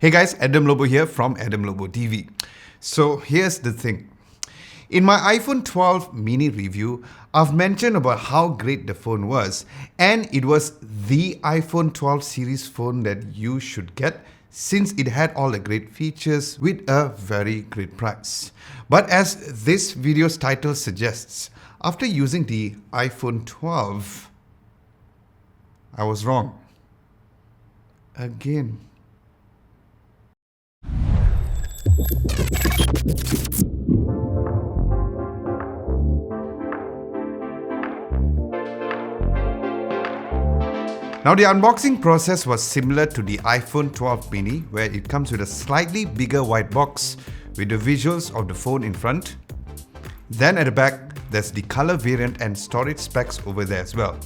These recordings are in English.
Hey guys, Adam Lobo here from Adam Lobo TV. So here's the thing. In my iPhone 12 mini review, I've mentioned about how great the phone was, and it was the iPhone 12 series phone that you should get since it had all the great features with a very great price. But as this video's title suggests, after using the iPhone 12, I was wrong. Again. Now the unboxing process was similar to the iPhone 12 mini, where it comes with a slightly bigger white box with the visuals of the phone in front. Then at the back, there's the color variant and storage specs over there as well.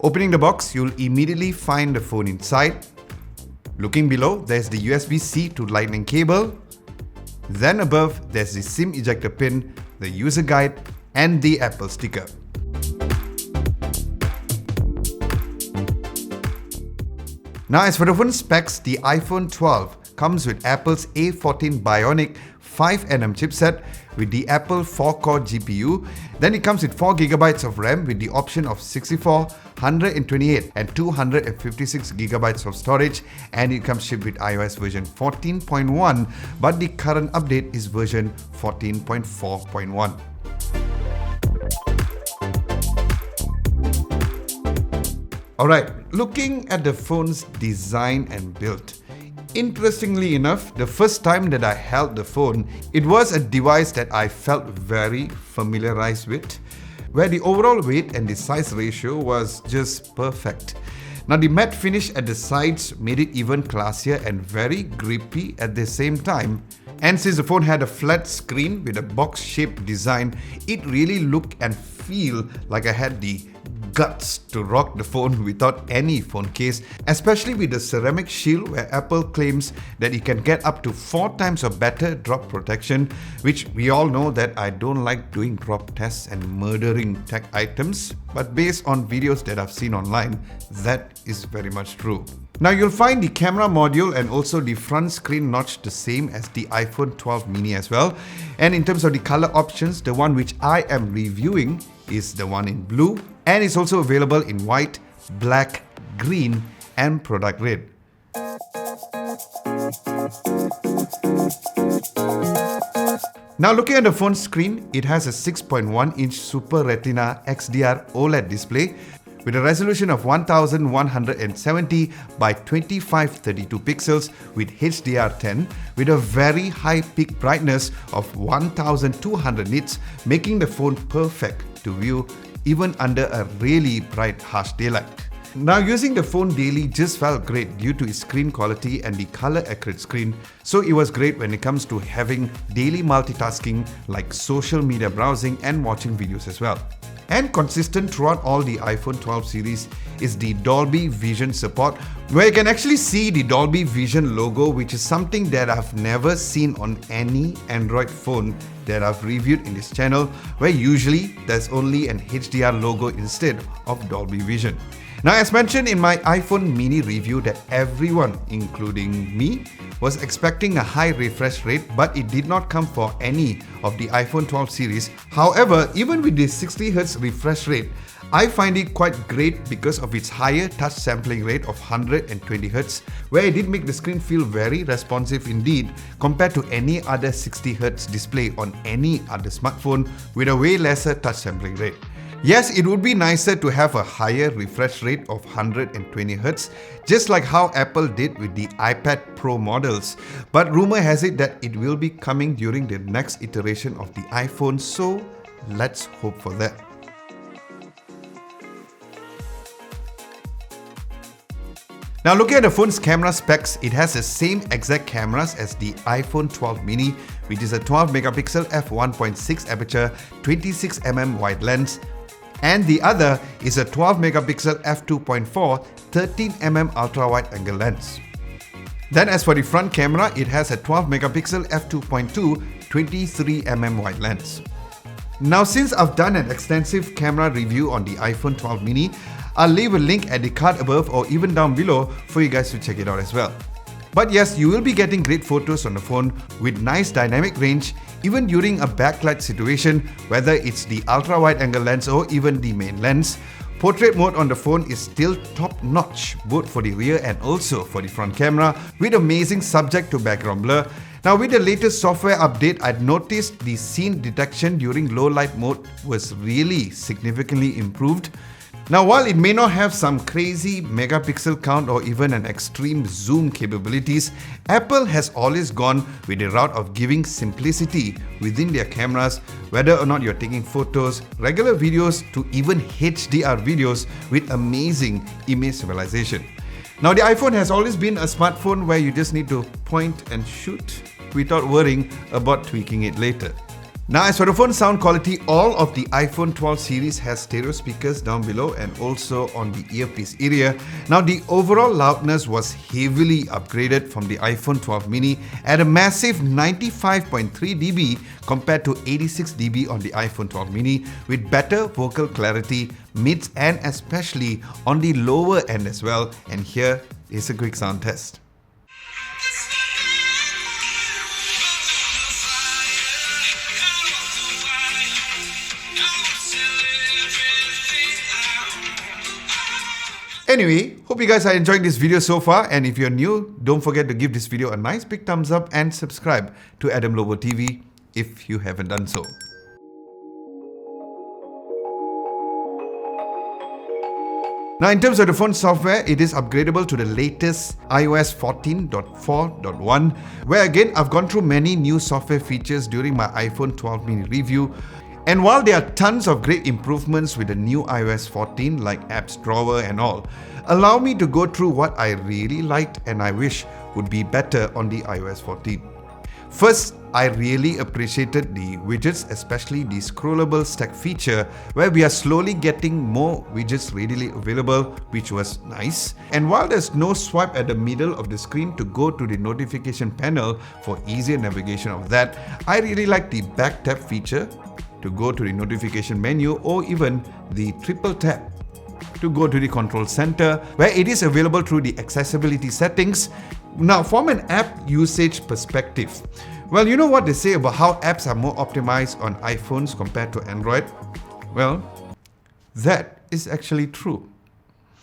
Opening the box, you'll immediately find the phone inside. Looking below, there's the USB-C to Lightning cable. Then above, there's the SIM ejector pin, the user guide, and the Apple sticker. Now as for the phone specs, the iPhone 12 comes with Apple's A14 Bionic 5nm chipset with the Apple 4-core GPU. Then it comes with 4GB of RAM with the option of 64, 128 and 256GB of storage, and it comes shipped with iOS version 14.1, but the current update is version 14.4.1. Alright, looking at the phone's design and build. Interestingly enough, the first time that I held the phone, it was a device that I felt very familiarized with, where the overall weight and the size ratio was just perfect. Now the matte finish at the sides made it even classier and very grippy at the same time. And since the phone had a flat screen with a box-shaped design, it really looked and feel like I had the guts to rock the phone without any phone case, especially with the ceramic shield where Apple claims that it can get up to 4 times or better drop protection, which we all know that I don't like doing drop tests and murdering tech items, but based on videos that I've seen online, that is very much true. Now you'll find the camera module and also the front screen notch the same as the iPhone 12 mini as well. And in terms of the color options, the one which I am reviewing is the one in blue, and it's also available in white, black, green and product red. Now looking at the phone screen, it has a 6.1-inch Super Retina XDR OLED display with a resolution of 1170 by 2532 pixels with HDR10 with a very high peak brightness of 1200 nits, making the phone perfect to view even under a really bright harsh daylight. Now using the phone daily just felt great due to its screen quality and the color accurate screen, so it was great when it comes to having daily multitasking like social media browsing and watching videos as well. And consistent throughout all the iPhone 12 series is the Dolby Vision support, where you can actually see the Dolby Vision logo, which is something that I've never seen on any Android phone that I've reviewed in this channel, where usually there's only an HDR logo instead of Dolby Vision. Now as mentioned in my iPhone mini review that everyone, including me, was expecting a high refresh rate, but it did not come for any of the iPhone 12 series. However, even with the 60Hz refresh rate, I find it quite great because of its higher touch sampling rate of 120Hz, where it did make the screen feel very responsive indeed compared to any other 60Hz display on any other smartphone with a way lesser touch sampling rate. Yes, it would be nicer to have a higher refresh rate of 120Hz, just like how Apple did with the iPad Pro models, but rumor has it that it will be coming during the next iteration of the iPhone, so let's hope for that. Now looking at the phone's camera specs, it has the same exact cameras as the iPhone 12 mini, which is a 12MP f1.6 aperture, 26mm wide lens, and the other is a 12MP f2.4, 13mm ultra-wide angle lens. Then as for the front camera, it has a 12MP f2.2, 23mm wide lens. Now since I've done an extensive camera review on the iPhone 12 mini, I'll leave a link at the card above or even down below for you guys to check it out as well. But yes, you will be getting great photos on the phone with nice dynamic range even during a backlight situation, whether it's the ultra wide angle lens or even the main lens. Portrait mode on the phone is still top notch, both for the rear and also for the front camera, with amazing subject to background blur. Now with the latest software update, I'd noticed the scene detection during low light mode was really significantly improved. Now while it may not have some crazy megapixel count or even an extreme zoom capabilities, Apple has always gone with the route of giving simplicity within their cameras, whether or not you're taking photos, regular videos to even HDR videos with amazing image stabilization. Now the iPhone has always been a smartphone where you just need to point and shoot without worrying about tweaking it later. Now as for the phone sound quality, all of the iPhone 12 series has stereo speakers down below and also on the earpiece area. Now the overall loudness was heavily upgraded from the iPhone 12 mini at a massive 95.3 dB compared to 86 dB on the iPhone 12 mini, with better vocal clarity, mids and especially on the lower end as well. And here is a quick sound test. Anyway, hope you guys are enjoying this video so far, and if you're new, don't forget to give this video a nice big thumbs up and subscribe to Adam Lobo TV if you haven't done so. Now in terms of the phone software, it is upgradable to the latest iOS 14.4.1, where again I've gone through many new software features during my iPhone 12 mini review. And while there are tons of great improvements with the new iOS 14 like apps drawer and all, allow me to go through what I really liked and I wish would be better on the iOS 14. First, I really appreciated the widgets, especially the scrollable stack feature, where we are slowly getting more widgets readily available, which was nice. And while there's no swipe at the middle of the screen to go to the notification panel for easier navigation of that, I really like the back tap feature to go to the notification menu, or even the triple tap to go to the control center, where it is available through the accessibility settings. Now from an app usage perspective, well, you know what they say about how apps are more optimized on iPhones compared to Android? Well, that is actually true.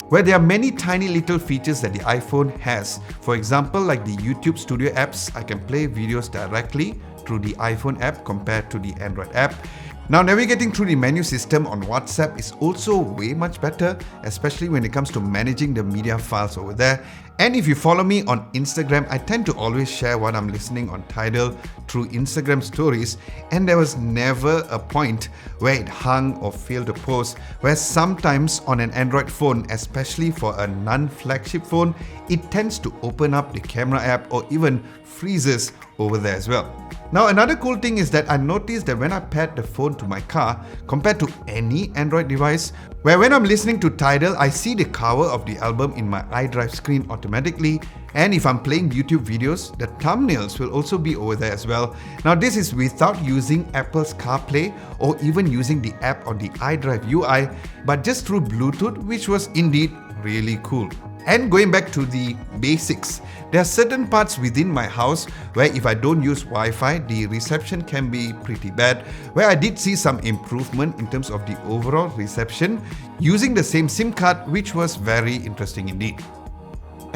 Where there are many tiny little features that the iPhone has. For example, like the YouTube Studio apps, I can play videos directly through the iPhone app compared to the Android app. Now navigating through the menu system on WhatsApp is also way much better, especially when it comes to managing the media files over there. And if you follow me on Instagram, I tend to always share what I'm listening on Tidal through Instagram stories, and there was never a point where it hung or failed to post, where sometimes on an Android phone, especially for a non-flagship phone, it tends to open up the camera app or even freezes over there as well. Now another cool thing is that I noticed that when I paired the phone to my car compared to any Android device, where when I'm listening to Tidal, I see the cover of the album in my iDrive screen automatically, and if I'm playing YouTube videos, the thumbnails will also be over there as well. Now this is without using Apple's CarPlay or even using the app on the iDrive UI, but just through Bluetooth, which was indeed really cool. And going back to the basics, there are certain parts within my house where if I don't use Wi-Fi, the reception can be pretty bad, where I did see some improvement in terms of the overall reception using the same SIM card, which was very interesting indeed.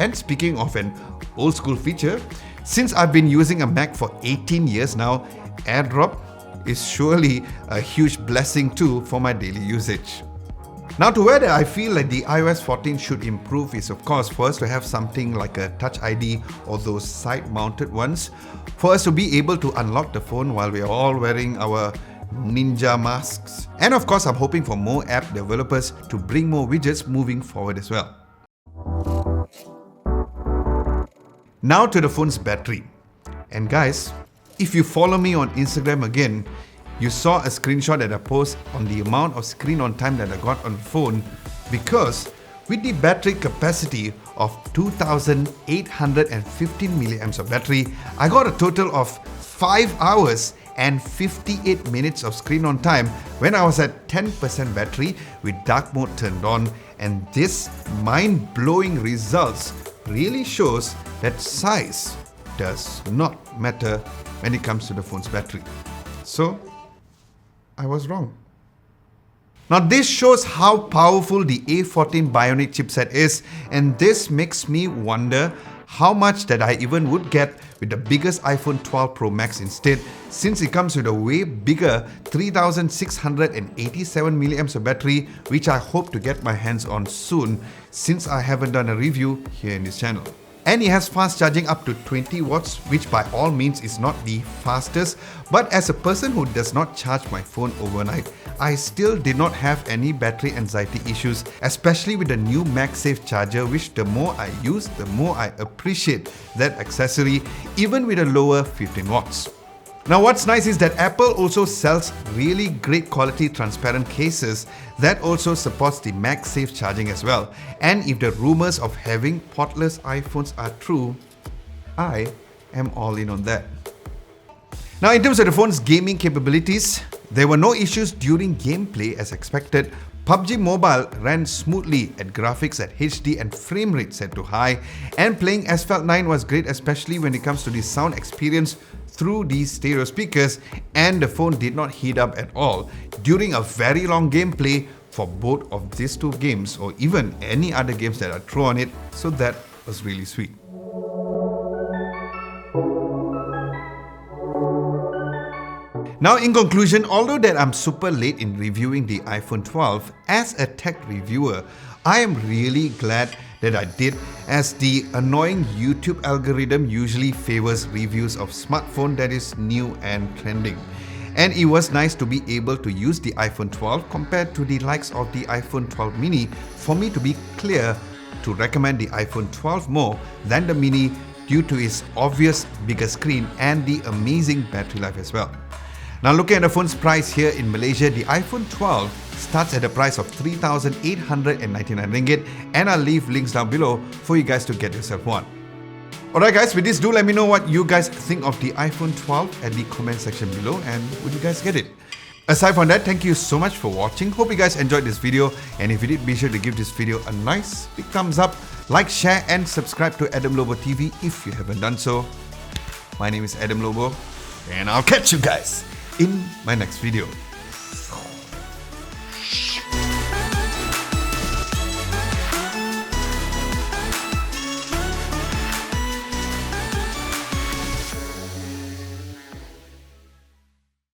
And speaking of an old school feature, since I've been using a Mac for 18 years now, AirDrop is surely a huge blessing too for my daily usage. Now to where I feel like the iOS 14 should improve is of course for us to have something like a Touch ID or those side mounted ones, for us to be able to unlock the phone while we are all wearing our ninja masks. And of course I'm hoping for more app developers to bring more widgets moving forward as well. Now to the phone's battery. And guys, if you follow me on Instagram again, you saw a screenshot that I post on the amount of screen on time that I got on the phone, because with the battery capacity of 2815 milliamps of battery, I got a total of 5 hours and 58 minutes of screen on time when I was at 10% battery with dark mode turned on, and this mind-blowing results really shows that size does not matter when it comes to the phone's battery. So, I was wrong. Now this shows how powerful the A14 Bionic chipset is, and this makes me wonder how much that I even would get with the biggest iPhone 12 Pro Max instead, since it comes with a way bigger 3687 milliamps of battery, which I hope to get my hands on soon, since I haven't done a review here in this channel. And it has fast charging up to 20 watts, which by all means is not the fastest, but as a person who does not charge my phone overnight, I still did not have any battery anxiety issues, especially with the new MagSafe charger, which the more I use, the more I appreciate that accessory, even with a lower 15 watts. Now what's nice is that Apple also sells really great quality transparent cases that also supports the MagSafe charging as well. And if the rumors of having portless iPhones are true, I am all in on that. Now in terms of the phone's gaming capabilities, there were no issues during gameplay as expected. PUBG Mobile ran smoothly at graphics at HD and frame rate set to high, and playing Asphalt 9 was great, especially when it comes to the sound experience through these stereo speakers, and the phone did not heat up at all during a very long gameplay for both of these two games, or even any other games that are thrown on it, so that was really sweet. Now in conclusion, although that I'm super late in reviewing the iPhone 12, as a tech reviewer, I am really glad that I did, as the annoying YouTube algorithm usually favors reviews of smartphone that is new and trending. And it was nice to be able to use the iPhone 12 compared to the likes of the iPhone 12 mini for me to be clear to recommend the iPhone 12 more than the mini due to its obvious bigger screen and the amazing battery life as well. Now looking at the phone's price here in Malaysia, the iPhone 12 starts at a price of 3,899 ringgit, and I'll leave links down below for you guys to get yourself one. Alright guys, with this, do let me know what you guys think of the iPhone 12 at the comment section below, and would you guys get it? Aside from that, thank you so much for watching. Hope you guys enjoyed this video, and if you did, be sure to give this video a nice big thumbs up, like, share and subscribe to Adam Lobo TV if you haven't done so. My name is Adam Lobo, and I'll catch you guys in my next video.